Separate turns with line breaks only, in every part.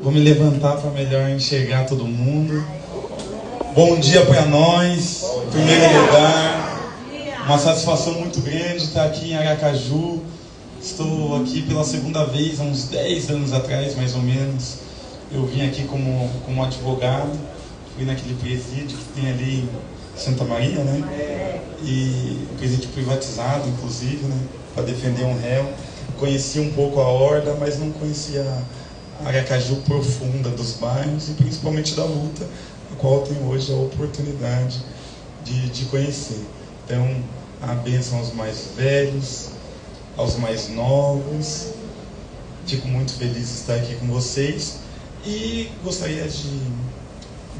Vou me levantar para melhor enxergar todo mundo. Bom dia para nós. Em primeiro lugar, uma satisfação muito grande estar aqui em Aracaju. Estou aqui pela segunda vez, há uns 10 anos atrás, mais ou menos. Eu vim aqui como advogado. Fui naquele presídio que tem ali em Santa Maria, né? E presídio privatizado, inclusive, né? Para defender um réu. Conheci um pouco a horda, mas não conhecia a Aracaju profunda dos bairros e principalmente da luta, a qual eu tenho hoje a oportunidade de conhecer. Então, a bênção aos mais velhos, aos mais novos. Fico muito feliz de estar aqui com vocês e gostaria de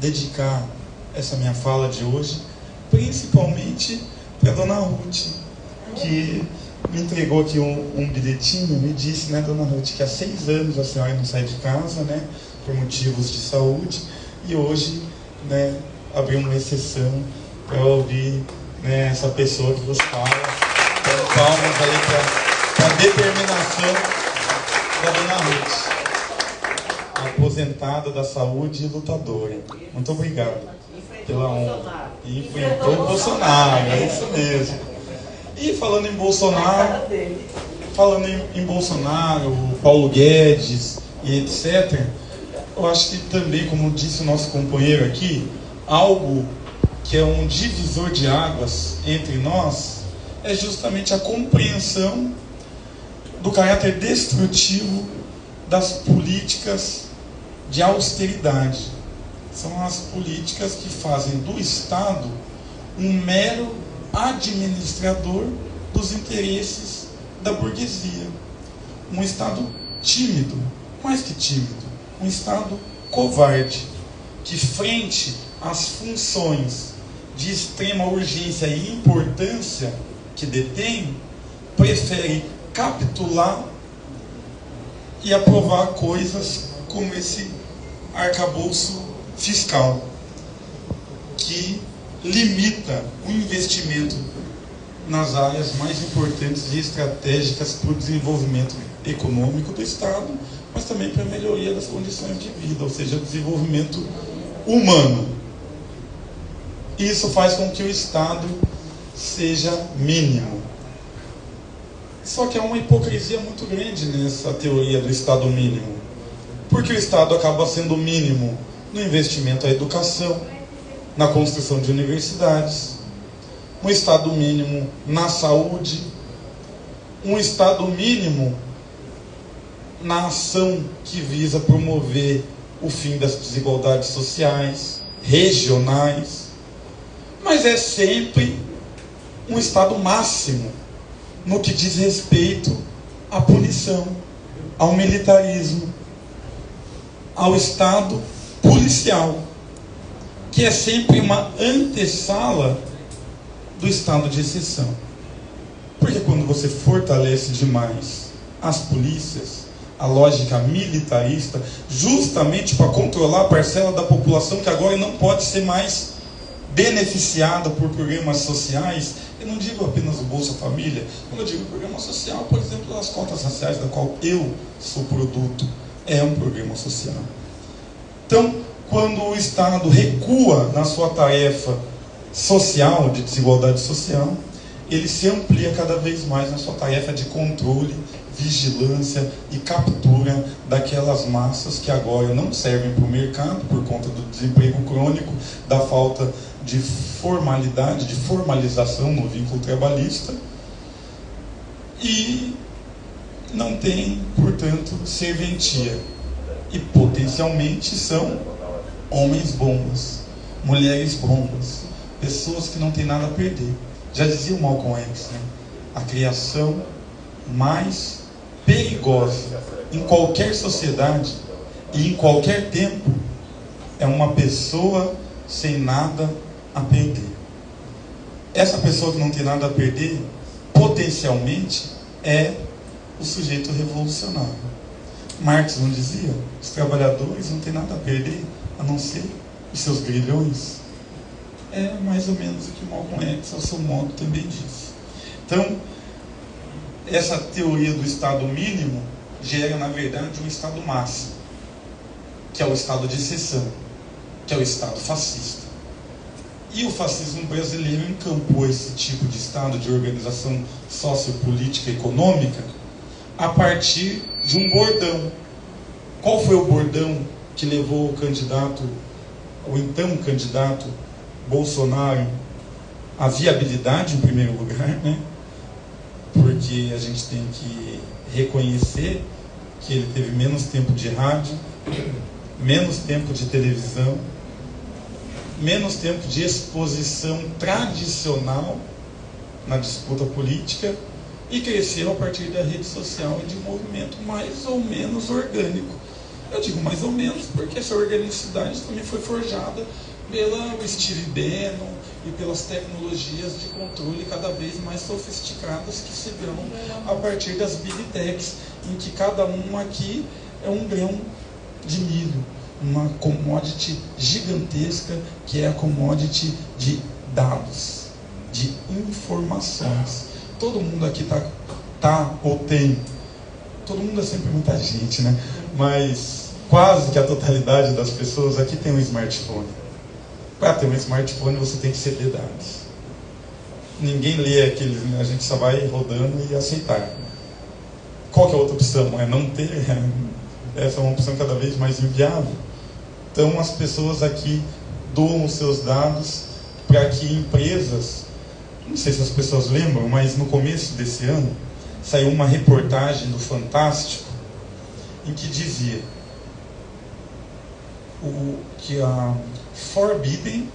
dedicar essa minha fala de hoje principalmente para a Dona Ruth, que me entregou aqui um bilhetinho, me disse, né, Dona Ruth, que há 6 anos a senhora não sai de casa, né, por motivos de saúde, e hoje, né, abriu uma exceção para ouvir, né, essa pessoa que vos fala. Então, palmas aí para a determinação da Dona Ruth, aposentada da saúde e lutadora. Muito obrigado pela honra. E enfrentou o Bolsonaro, é isso mesmo. E falando em Bolsonaro, o Paulo Guedes e etc., eu acho que também, como disse o nosso companheiro aqui, algo que é um divisor de águas entre nós é justamente a compreensão do caráter destrutivo das políticas de austeridade. São as políticas que fazem do Estado um mero administrador dos interesses da burguesia. Um Estado tímido, mais que tímido, um Estado covarde, que frente às funções de extrema urgência e importância que detém, prefere capitular e aprovar coisas como esse arcabouço fiscal, que limita o investimento nas áreas mais importantes e estratégicas para o desenvolvimento econômico do Estado, mas também para a melhoria das condições de vida, ou seja, o desenvolvimento humano. Isso faz com que o Estado seja mínimo. Só que há uma hipocrisia muito grande nessa teoria do Estado mínimo, porque o Estado acaba sendo mínimo no investimento à educação, na construção de universidades, um Estado mínimo na saúde, um Estado mínimo na ação que visa promover o fim das desigualdades sociais, regionais, mas é sempre um Estado máximo no que diz respeito à punição, ao militarismo, ao Estado policial, que é sempre uma antessala do estado de exceção. Porque quando você fortalece demais as polícias, a lógica militarista, justamente para controlar a parcela da população que agora não pode ser mais beneficiada por programas sociais, eu não digo apenas o Bolsa Família, quando eu digo programa social, por exemplo, as cotas raciais, da qual eu sou produto, é um programa social. Então, quando o Estado recua na sua tarefa social, de desigualdade social, ele se amplia cada vez mais na sua tarefa de controle, vigilância e captura daquelas massas que agora não servem para o mercado por conta do desemprego crônico, da falta de formalidade, de formalização no vínculo trabalhista, e não tem, portanto, serventia. E potencialmente são homens bombas, mulheres bombas, pessoas que não têm nada a perder. Já dizia o Malcolm X, né? A criação mais perigosa em qualquer sociedade e em qualquer tempo é uma pessoa sem nada a perder. Essa pessoa que não tem nada a perder, potencialmente, é o sujeito revolucionário. Marx não dizia? Os trabalhadores não têm nada a perder a não ser os seus grilhões. É mais ou menos o que Malcolm X, ao seu modo, também diz. Então, essa teoria do Estado mínimo gera, na verdade, um Estado máximo. que é o estado de exceção, que é o estado fascista. E o fascismo brasileiro encampou esse tipo de estado de organização sociopolítica e econômica a partir de um bordão. Qual foi o bordão que levou o então candidato Bolsonaro à viabilidade em primeiro lugar, né? Porque a gente tem que reconhecer que ele teve menos tempo de rádio, menos tempo de televisão, menos tempo de exposição tradicional na disputa política e cresceu a partir da rede social e de um movimento mais ou menos orgânico. Eu digo mais ou menos porque essa organicidade também foi forjada pelo Steve Bannon e pelas tecnologias de controle cada vez mais sofisticadas que se dão a partir das Big Techs, em que cada um aqui é um grão de milho, uma commodity gigantesca que é a commodity de dados, de informações. Todo mundo aqui tá ou tem, todo mundo é sempre muita gente, né? Mas quase que a totalidade das pessoas aqui tem um smartphone. Para ter um smartphone você tem que ceder dados. Ninguém lê aqueles, a gente só vai rodando e aceitar. Qual que é a outra opção? É não ter. Essa é uma opção cada vez mais inviável. Então as pessoas aqui doam os seus dados para que empresas, não sei se as pessoas lembram, mas no começo desse ano saiu uma reportagem do Fantástico em que dizia que a Forbidden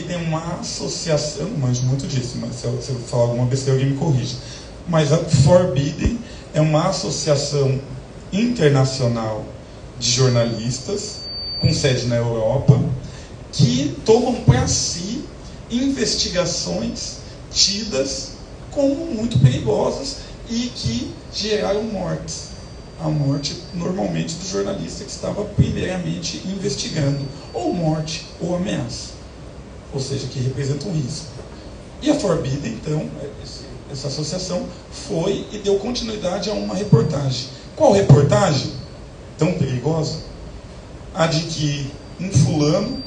é uma associação, eu não manjo muito disso, mas se eu falar alguma besteira alguém me corrige, mas a Forbidden é uma associação internacional de jornalistas com sede na Europa que tomam para si investigações tidas como muito perigosas e que geraram mortes. A morte, normalmente, do jornalista que estava primeiramente investigando, ou morte ou ameaça, ou seja, que representa um risco. E a Forbidden, então, essa associação foi e deu continuidade a uma reportagem. Qual reportagem? Tão perigosa? A de que um fulano,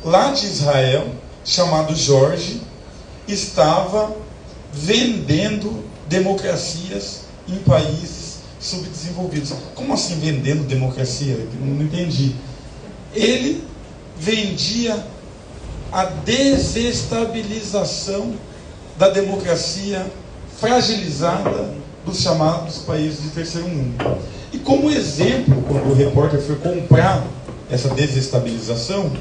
lá de Israel, chamado Jorge, estava vendendo democracias em países subdesenvolvidos. Como assim vendendo democracia? Eu não entendi. Ele vendia a desestabilização da democracia fragilizada dos chamados países de terceiro mundo. E como exemplo, quando o repórter foi comprar essa desestabilização,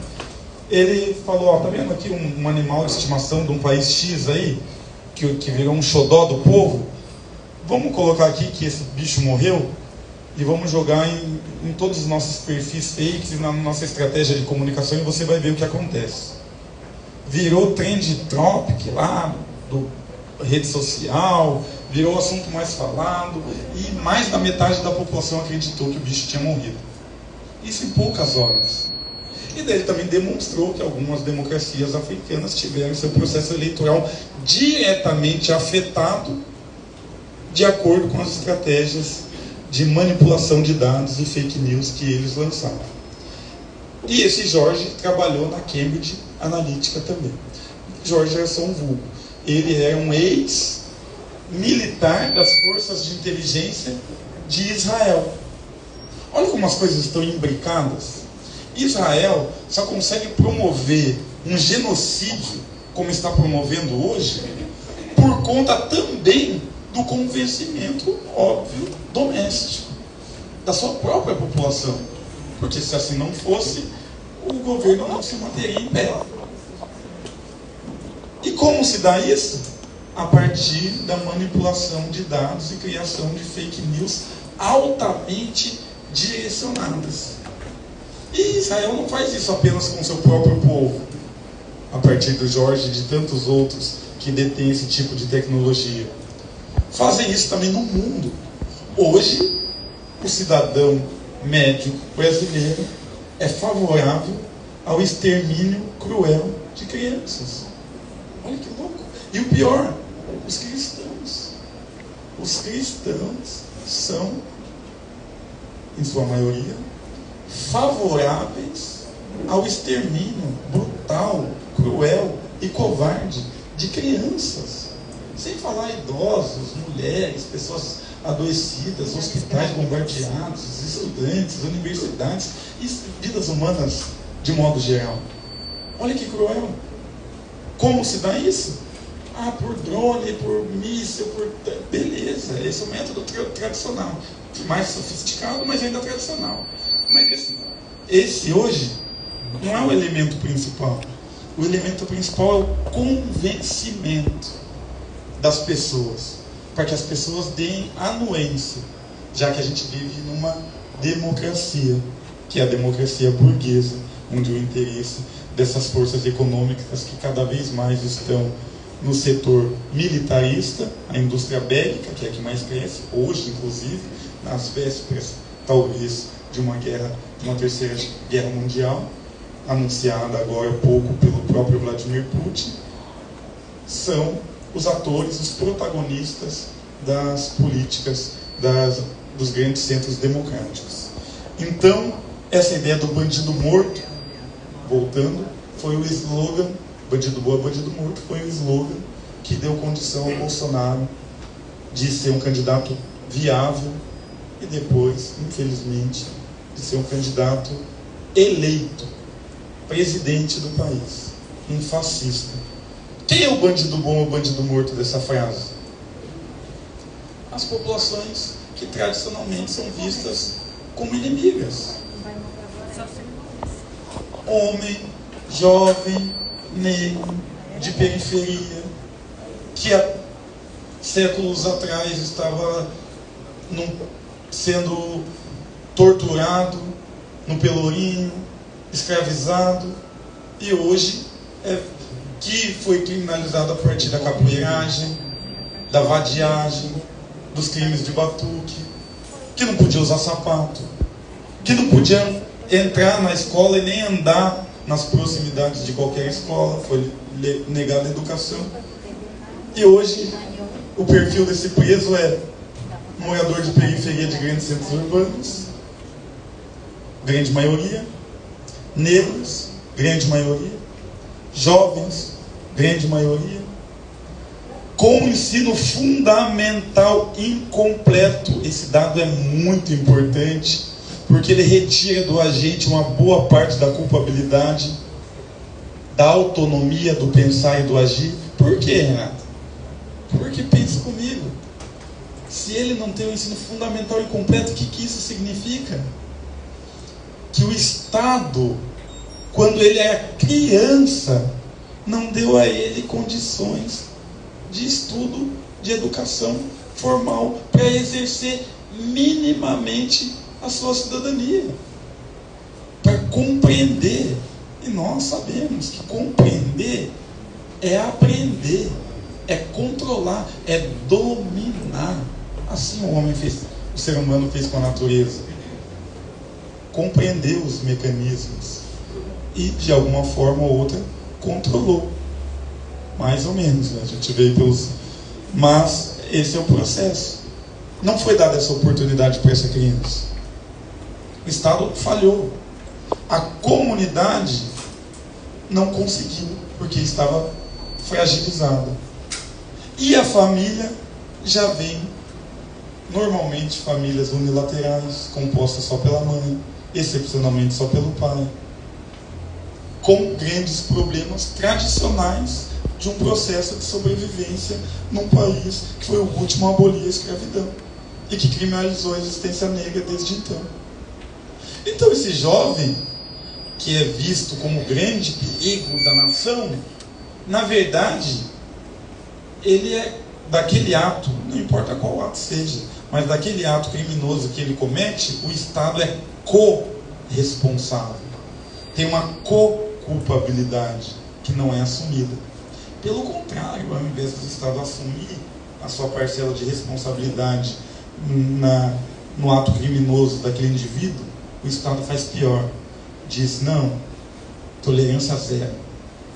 ele falou, ó, tá vendo aqui um animal de estimação de um país X aí, que virou um xodó do povo? Vamos colocar aqui que esse bicho morreu e vamos jogar em todos os nossos perfis fakes e na nossa estratégia de comunicação e você vai ver o que acontece. Virou trend topic lá do rede social, virou o assunto mais falado e mais da metade da população acreditou que o bicho tinha morrido. Isso em poucas horas. E daí ele também demonstrou que algumas democracias africanas tiveram seu processo eleitoral diretamente afetado de acordo com as estratégias de manipulação de dados e fake news que eles lançaram. E esse Jorge trabalhou na Cambridge Analytica também. Jorge era só um vulgo. Ele era um ex-militar das forças de inteligência de Israel. Olha como as coisas estão imbricadas. Israel só consegue promover um genocídio, como está promovendo hoje, por conta também do convencimento óbvio doméstico da sua própria população, porque se assim não fosse, o governo não se manteria em pé. E como se dá isso? A partir da manipulação de dados e criação de fake news altamente direcionadas. E Israel não faz isso apenas com seu próprio povo, a partir do Jorge e de tantos outros que detêm esse tipo de tecnologia. Fazem isso também no mundo. Hoje, o cidadão médio brasileiro é favorável ao extermínio cruel de crianças. Olha que louco. E o pior, os cristãos. Os cristãos são, em sua maioria, favoráveis ao extermínio brutal, cruel e covarde de crianças. Sem falar idosos, mulheres, pessoas adoecidas, hospitais bombardeados, estudantes, universidades e vidas humanas de modo geral. Olha que cruel. Como se dá isso? Ah, por drone, por míssil, por... Beleza, esse é o método tradicional. Mais sofisticado, mas ainda tradicional. Mas esse hoje não é o elemento principal. O elemento principal é o convencimento das pessoas, para que as pessoas deem anuência, já que a gente vive numa democracia, que é a democracia burguesa, onde o interesse dessas forças econômicas que cada vez mais estão no setor militarista, a indústria bélica, que é a que mais cresce, hoje inclusive, nas vésperas, talvez, de uma guerra, de uma terceira guerra mundial, anunciada agora há pouco pelo próprio Vladimir Putin, são os atores, os protagonistas das políticas dos grandes centros democráticos. Então, essa ideia do bandido morto, voltando, foi o slogan, bandido bom é bandido morto, foi o slogan que deu condição ao Bolsonaro de ser um candidato viável e depois, infelizmente, de ser um candidato eleito presidente do país, um fascista. Quem é o bandido bom ou o bandido morto dessa frase? As populações que tradicionalmente são vistas como inimigas. Homem, jovem, negro, de periferia, que há séculos atrás estava sendo torturado no Pelourinho, escravizado, e hoje que foi criminalizado a partir da capoeiragem, da vadiagem, dos crimes de batuque, que não podia usar sapato, que não podia entrar na escola e nem andar nas proximidades de qualquer escola, foi negada a educação. E hoje o perfil desse preso é morador de periferia de grandes centros urbanos, grande maioria, negros, grande maioria, jovens, grande maioria, com o ensino fundamental incompleto. Esse dado é muito importante, porque ele retira do agente uma boa parte da culpabilidade, da autonomia do pensar e do agir. Por quê, Renato? Porque pensa comigo, se ele não tem o ensino fundamental incompleto, o que isso significa? Que o Estado, quando ele é criança, não deu a ele condições de estudo, de educação formal, para exercer minimamente a sua cidadania, para compreender. E nós sabemos que compreender é aprender, é controlar, é dominar. Assim o ser humano fez com a natureza. Compreendeu os mecanismos e, de alguma forma ou outra, controlou. Mais ou menos, né? A gente veio pelos... Mas esse é o processo. Não foi dada essa oportunidade para essa criança. O Estado falhou. A comunidade não conseguiu, porque estava fragilizada. E a família já vem, normalmente, famílias unilaterais, compostas só pela mãe, excepcionalmente só pelo pai, com grandes problemas tradicionais de um processo de sobrevivência num país que foi o último a abolir a escravidão e que criminalizou a existência negra desde então. Então esse jovem, que é visto como grande perigo da nação, na verdade, ele é daquele ato, não importa qual ato seja, mas daquele ato criminoso que ele comete, o Estado é corresponsável. Tem uma culpabilidade que não é assumida. Pelo contrário, ao invés do Estado assumir a sua parcela de responsabilidade no ato criminoso daquele indivíduo, o Estado faz pior. Diz, não, tolerância zero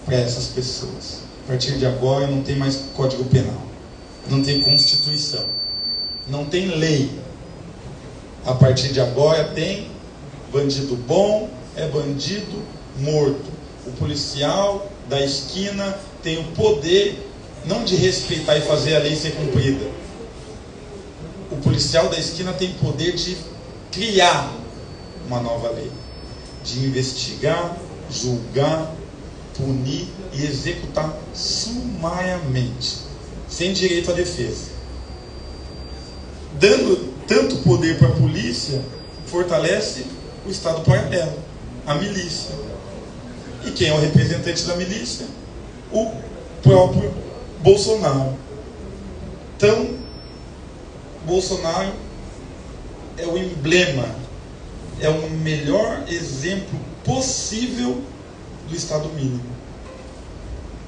para essas pessoas. A partir de agora não tem mais Código Penal, não tem Constituição, não tem lei. A partir de agora tem Bandido bom é bandido morto. O policial da esquina tem o poder não de respeitar e fazer a lei ser cumprida. O policial da esquina tem poder de criar uma nova lei, de investigar, julgar, punir e executar sumariamente, sem direito à defesa. Dando tanto poder para a polícia, fortalece o Estado paralelo, a milícia. E quem é o representante da milícia? O próprio Bolsonaro. Então, Bolsonaro é o emblema, é o melhor exemplo possível do Estado mínimo.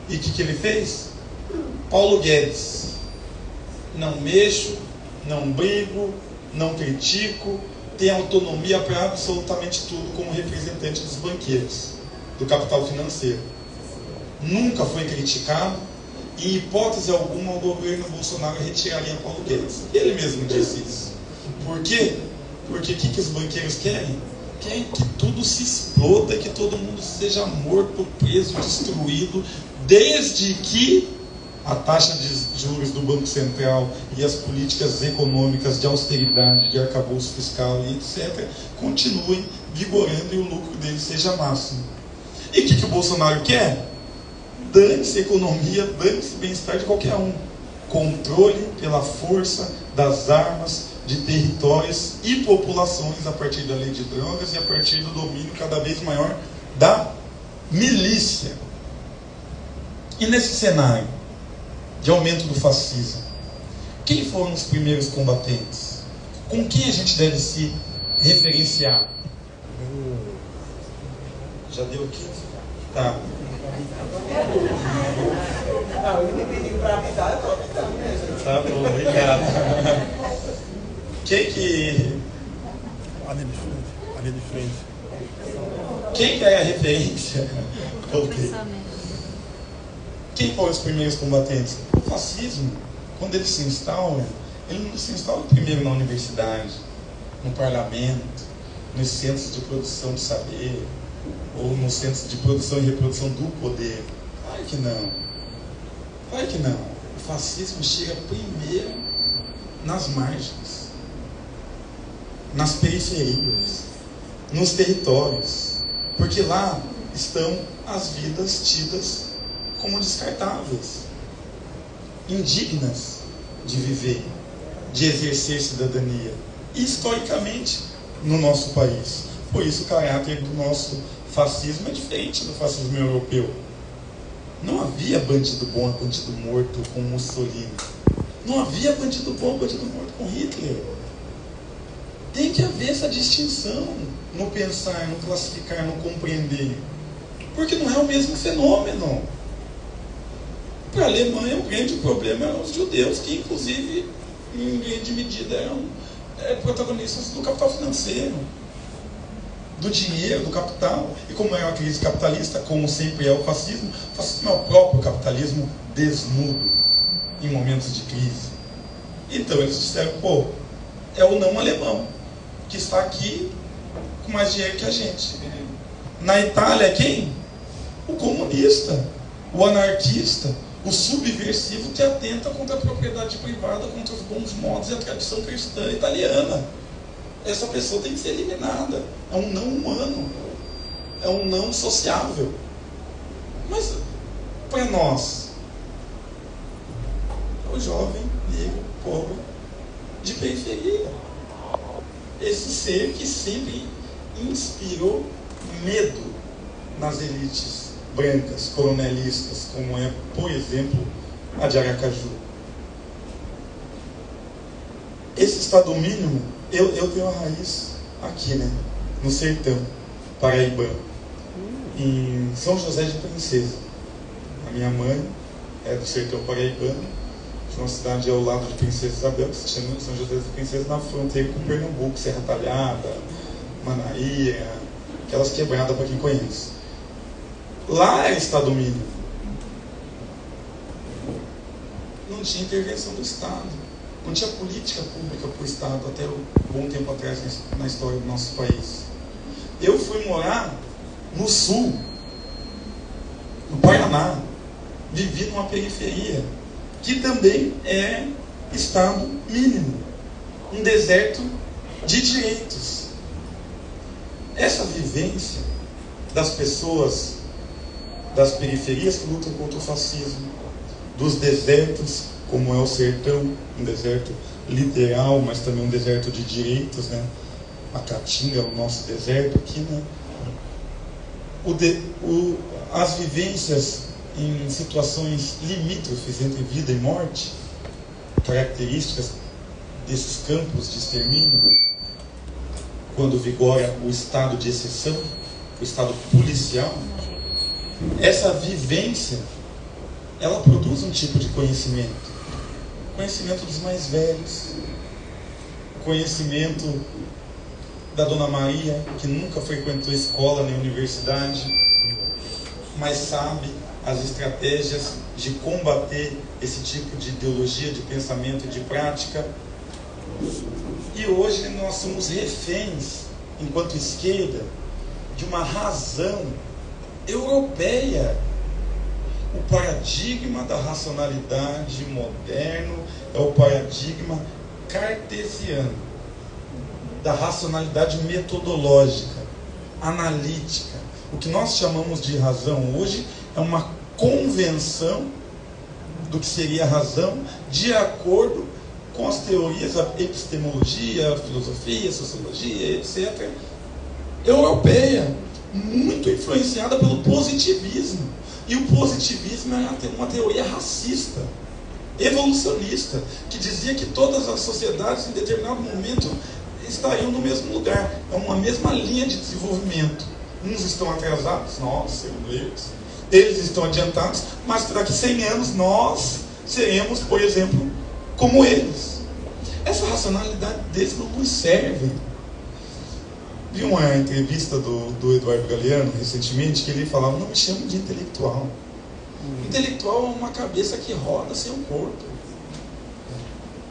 E o que ele fez? Paulo Guedes: não mexo, não brigo, não critico, tem autonomia para absolutamente tudo como representante dos banqueiros, do capital financeiro. Nunca foi criticado, e em hipótese alguma o governo Bolsonaro retiraria Paulo Guedes. Ele mesmo disse isso. Por quê? Porque o que os banqueiros querem? Querem que tudo se exploda, que todo mundo seja morto, preso, destruído, desde que a taxa de juros do Banco Central e as políticas econômicas de austeridade, de arcabouço fiscal e etc. continuem vigorando e o lucro deles seja máximo. E o que o Bolsonaro quer? Dane-se economia, dane-se bem-estar de qualquer um. Controle pela força das armas de territórios e populações a partir da lei de drogas e a partir do domínio cada vez maior da milícia. E nesse cenário de aumento do fascismo, quem foram os primeiros combatentes? Com quem a gente deve se referenciar? Já deu aqui? Tá.
Não, ele me pediu para avisar, eu estou avisando mesmo.
Tá bom, obrigado. Quem que...
Ali de frente.
Quem que é a referência? Quem foram os primeiros combatentes? O fascismo, quando ele se instaura, ele não se instaura primeiro na universidade, no parlamento, nos centros de produção de saber, ou nos centros de produção e reprodução do poder. Claro que não. Claro que não. O fascismo chega primeiro nas margens, nas periferias, nos territórios, porque lá estão as vidas tidas como descartáveis, indignas de viver, de exercer cidadania, e historicamente no nosso país. Por isso o caráter do nosso fascismo é diferente do fascismo europeu. Não havia bandido bom e bandido morto com Mussolini. Não havia bandido bom e bandido morto com Hitler. Tem que haver essa distinção no pensar, no classificar, no compreender. Porque não é o mesmo fenômeno. Para a Alemanha, o grande problema eram os judeus, que inclusive, em grande medida, eram protagonistas do capital financeiro, do dinheiro, do capital. E como é uma crise capitalista, como sempre é o fascismo é o próprio capitalismo desnudo em momentos de crise. Então eles disseram, pô, é o não alemão que está aqui com mais dinheiro que a gente. Na Itália, quem? O comunista, o anarquista, o subversivo que atenta contra a propriedade privada, contra os bons modos e a tradição cristã italiana. Essa pessoa tem que ser eliminada. É um não humano, é um não sociável. Mas para nós, o jovem, negro, pobre, de periferia, esse ser que sempre inspirou medo nas elites brancas, coronelistas, como é, por exemplo, a de Aracaju. Esse estado mínimo, eu tenho a raiz aqui, né, no sertão paraibano, em São José de Princesa. A minha mãe é do sertão paraibano, de uma cidade ao lado de Princesa Isabel, que se chama São José de Princesa, na fronteira com Pernambuco, Serra Talhada, Manaíra, aquelas quebradas para quem conhece. Lá era estado mínimo. Não tinha intervenção do Estado. Não tinha política pública para o Estado até um bom tempo atrás na história do nosso país. Eu fui morar no sul, no Paraná. Vivi numa periferia, que também é estado mínimo. Um deserto de direitos. Essa vivência das pessoas das periferias que lutam contra o fascismo, dos desertos, como é o sertão, um deserto literal, mas também um deserto de direitos, né? A Caatinga é o nosso deserto aqui, né? As vivências em situações limítrofes entre vida e morte, características desses campos de extermínio, quando vigora o estado de exceção, o estado policial, essa vivência, ela produz um tipo de conhecimento. Conhecimento dos mais velhos, conhecimento da Dona Maria, que nunca frequentou escola nem universidade, mas sabe as estratégias de combater esse tipo de ideologia, de pensamento e de prática. E hoje nós somos reféns, enquanto esquerda, de uma razão europeia. O paradigma da racionalidade moderno é o paradigma cartesiano, da racionalidade metodológica, analítica. O que nós chamamos de razão hoje é uma convenção do que seria a razão de acordo com as teorias, a epistemologia, a filosofia, a sociologia, etc., europeia, muito influenciada pelo positivismo. E o positivismo era uma teoria racista, evolucionista, que dizia que todas as sociedades, em determinado momento, estariam no mesmo lugar. É uma mesma linha de desenvolvimento. Uns estão atrasados, nós, segundo eles estão adiantados, mas daqui a 100 anos nós seremos, por exemplo, como eles. Essa racionalidade deles não nos serve. Vi uma entrevista do Eduardo Galeano recentemente, que ele falava: não me chamo de intelectual. Intelectual é uma cabeça que roda sem o corpo.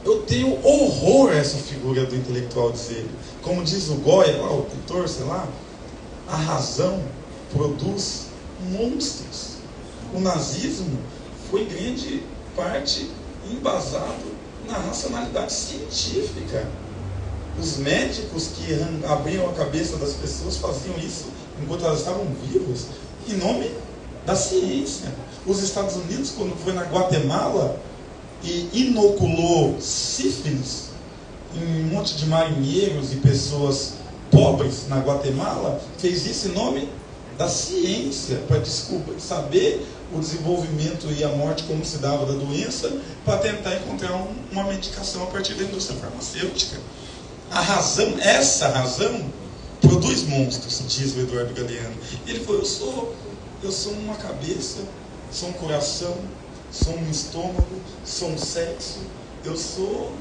Eu tenho horror a essa figura do intelectual, dizer. Como diz o Goya, lá, o pintor, sei lá, a razão produz monstros. O nazismo foi em grande parte embasado na racionalidade científica. Os médicos que abriam a cabeça das pessoas faziam isso enquanto elas estavam vivas, em nome da ciência. Os Estados Unidos, quando foi na Guatemala e inoculou sífilis em um monte de marinheiros e pessoas pobres na Guatemala, fez isso em nome da ciência, para saber o desenvolvimento e a morte, como se dava da doença, para tentar encontrar uma medicação a partir da indústria farmacêutica. A razão, essa razão, produz monstros, diz o Eduardo Galeano. Ele falou: eu sou uma cabeça, sou um coração, sou um estômago, sou um sexo, eu sou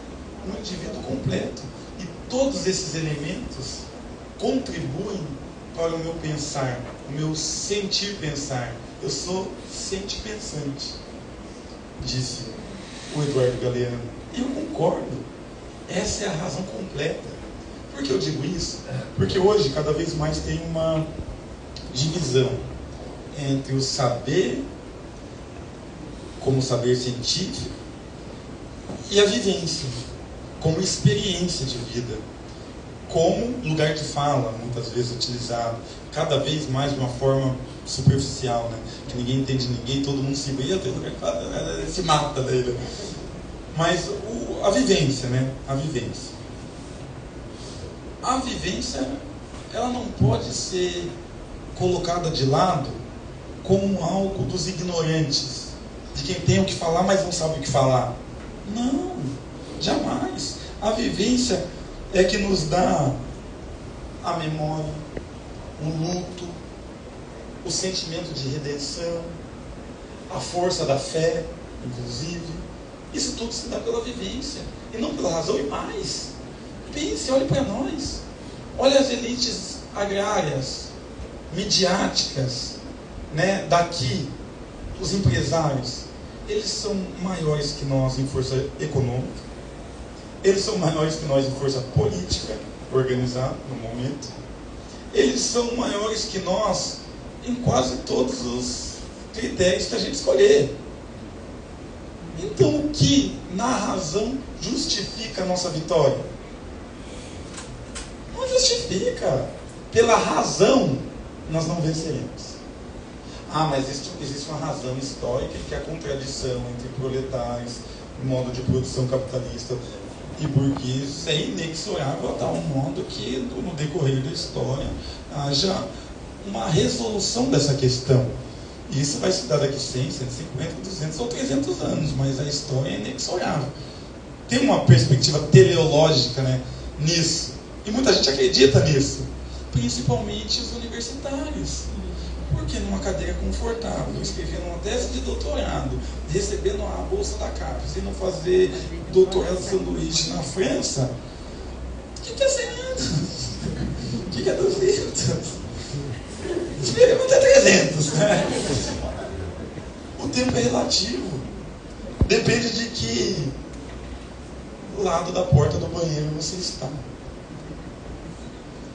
um indivíduo completo. E todos esses elementos contribuem para o meu pensar, o meu sentir pensar. Eu sou sente-pensante, disse o Eduardo Galeano. E eu concordo. Essa é a razão completa. Por que eu digo isso? Porque hoje, cada vez mais, tem uma divisão entre o saber, como saber científico, e a vivência, como experiência de vida, como lugar de fala, muitas vezes utilizado, cada vez mais de uma forma superficial, né? Que ninguém entende ninguém, todo mundo se vê, tem lugar de fala, se mata daí. Mas a vivência, né? A vivência. A vivência, ela não pode ser colocada de lado como algo dos ignorantes, de quem tem o que falar, mas não sabe o que falar. Não, jamais. A vivência é que nos dá a memória, o luto, o sentimento de redenção, a força da fé, inclusive. Isso tudo se dá pela vivência, e não pela razão. E mais, pense, olhe para nós. Olha as elites agrárias, midiáticas, né, daqui, os empresários. Eles são maiores que nós em força econômica, eles são maiores que nós em força política, organizada no momento. eles são maiores que nós em quase todos os critérios que a gente escolher. Então, o que na razão justifica a nossa vitória? Não justifica. Pela razão, nós não venceremos. Mas existe uma razão histórica, que é a contradição entre proletários, modo de produção capitalista e burgueses é inexorável a tal modo que, no decorrer da história, haja uma resolução dessa questão. E isso vai se dar daqui 100, 150, 200 ou 300 anos, mas a história é inexorável. Tem uma perspectiva teleológica, né, nisso. E muita gente acredita nisso, principalmente os universitários. Porque numa cadeira confortável, escrevendo uma tese de doutorado, recebendo a bolsa da CAPES, indo fazer doutorado de sanduíche na França, o que é 100 anos? O que é 200? Esperemos até 300, né? O tempo é relativo. Depende de que lado da porta do banheiro você está.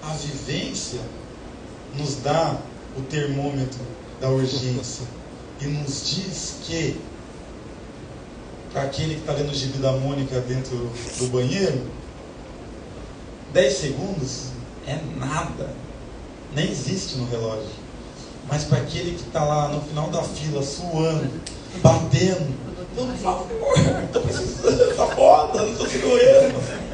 A vivência nos dá o termômetro da urgência e nos diz que, para aquele que está lendo o gibi da Mônica dentro do banheiro, 10 segundos é nada, nem existe no relógio. Mas para aquele que está lá no final da fila, suando, batendo, por favor, estou precisando, está foda, não estou segurando,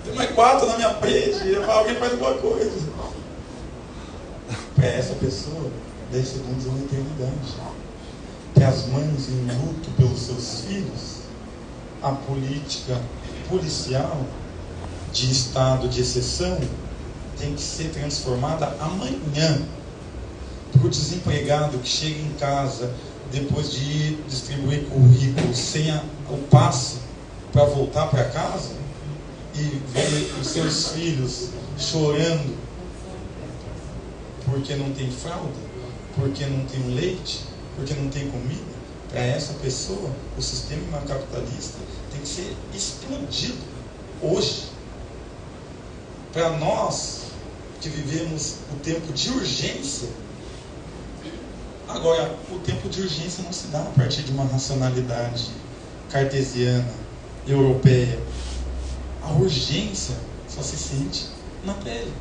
tem mais 4 na minha frente, alguém faz alguma coisa. Para essa pessoa, 10 segundos é uma eternidade. Para as mães em luto pelos seus filhos, a política policial de estado de exceção tem que ser transformada amanhã. Para o desempregado que chega em casa depois de ir distribuir currículo sem o passe para voltar para casa e ver os seus filhos chorando porque não tem fralda, porque não tem leite, porque não tem comida, para essa pessoa, o sistema capitalista tem que ser explodido hoje. Para nós, que vivemos o tempo de urgência, agora, o tempo de urgência não se dá a partir de uma racionalidade cartesiana, europeia. A urgência só se sente na pele.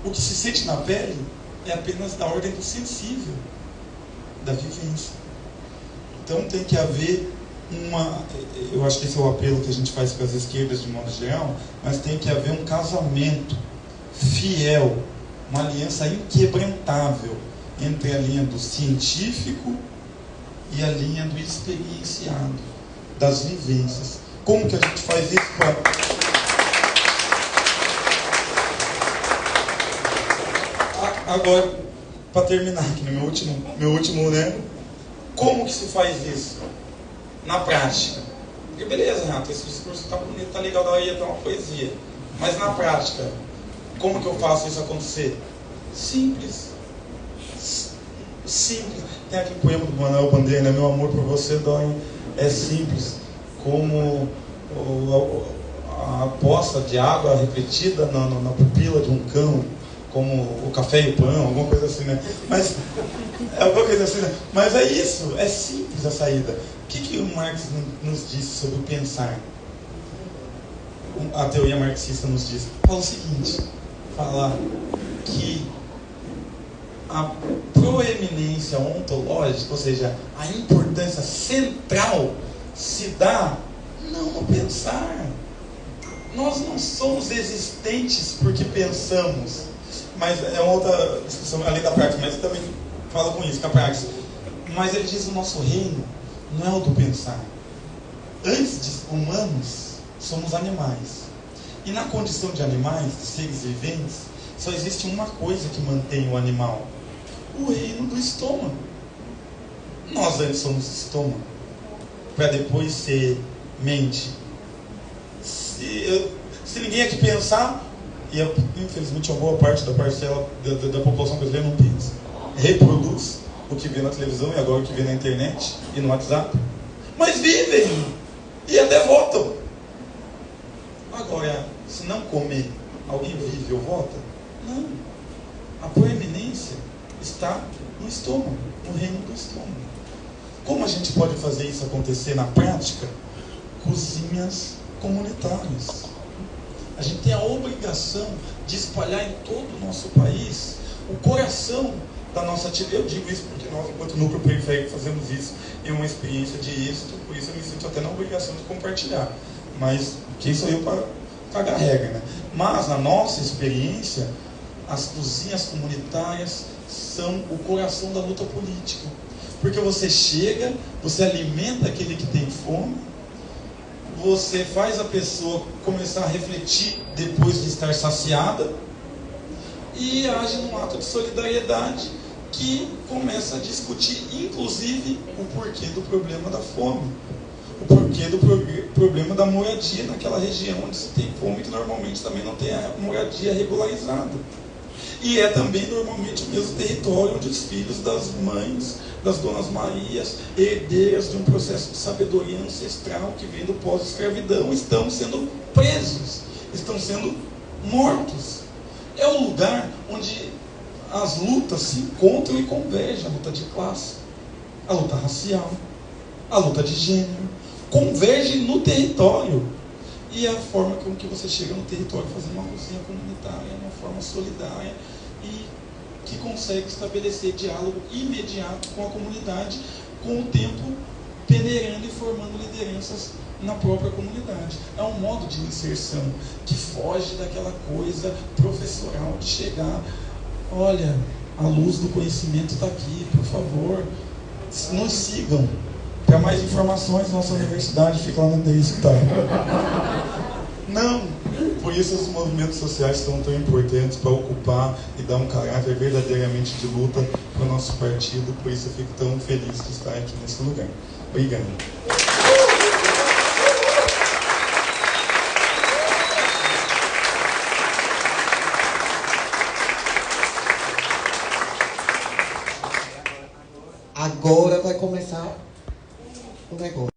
O que se sente na pele é apenas da ordem do sensível, da vivência. Então tem que haver eu acho que esse é o apelo que a gente faz para as esquerdas de modo geral, mas tem que haver um casamento fiel, uma aliança inquebrantável entre a linha do científico e a linha do experienciado, das vivências. Como que a gente faz isso? Agora, para terminar aqui, meu último, né? Como que se faz isso? Na prática. Porque beleza, Renato, esse discurso está bonito, está legal, daí até uma poesia. Mas na prática, como que eu faço isso acontecer? Simples. Simples. Tem aquele poema do Manuel Bandeira, né? Meu amor por você dói. É simples. Como a poça de água refletida na pupila de um cão. Como o café e o pão, alguma coisa assim, né? Mas é alguma coisa assim, né? Mas é isso, é simples a saída. O que o Marx nos disse sobre o pensar? A teoria marxista nos diz. Fala o seguinte, fala que a proeminência ontológica, ou seja, a importância central se dá não no pensar. Nós não somos existentes porque pensamos. Mas é uma outra discussão, além da prática, mas eu também falo com isso, com a prática. Mas ele diz que o nosso reino não é o do pensar. Antes de humanos, somos animais. E na condição de animais, de seres viventes, só existe uma coisa que mantém o animal: o reino do estômago. Nós antes somos estômago, para depois ser mente. Se ninguém aqui pensar, e infelizmente uma boa parte da parcela da população brasileira não pensa, reproduz o que vê na televisão e agora o que vê na internet e no WhatsApp, mas vivem e até votam. Agora, se não comer, alguém vive ou vota? Não. A proeminência está no estômago, no reino do estômago. Como a gente pode fazer isso acontecer na prática? Cozinhas comunitárias. A gente tem a obrigação de espalhar em todo o nosso país o coração da nossa atividade. Eu digo isso porque nós, enquanto núcleo periférico, fazemos isso em uma experiência de êxito, por isso eu me sinto até na obrigação de compartilhar. Mas quem sou eu para cagar regra, né? Mas na nossa experiência, as cozinhas comunitárias são o coração da luta política. Porque você chega, você alimenta aquele que tem fome, você faz a pessoa começar a refletir depois de estar saciada e age num ato de solidariedade que começa a discutir, inclusive, o porquê do problema da fome, o porquê do problema da moradia naquela região onde se tem fome, que normalmente também não tem a moradia regularizada. E é também normalmente o mesmo território onde os filhos das mães, das Donas Marias, herdeiras de um processo de sabedoria ancestral que vem do pós-escravidão, estão sendo presos, estão sendo mortos. É o lugar onde as lutas se encontram e convergem, a luta de classe, a luta racial, a luta de gênero, convergem no território. E é a forma com que você chega no território fazendo uma cozinha comunitária, uma forma solidária e que consegue estabelecer diálogo imediato com a comunidade, com o tempo peneirando e formando lideranças na própria comunidade. É um modo de inserção que foge daquela coisa professoral de chegar, olha, a luz do conhecimento está aqui, por favor, nos sigam. Para mais informações, nossa universidade fica lá no endereço, tá? Não! Por isso os movimentos sociais são tão importantes para ocupar e dar um caráter verdadeiramente de luta para o nosso partido. Por isso eu fico tão feliz de estar aqui nesse lugar. Obrigado.
Agora vai começar o negócio.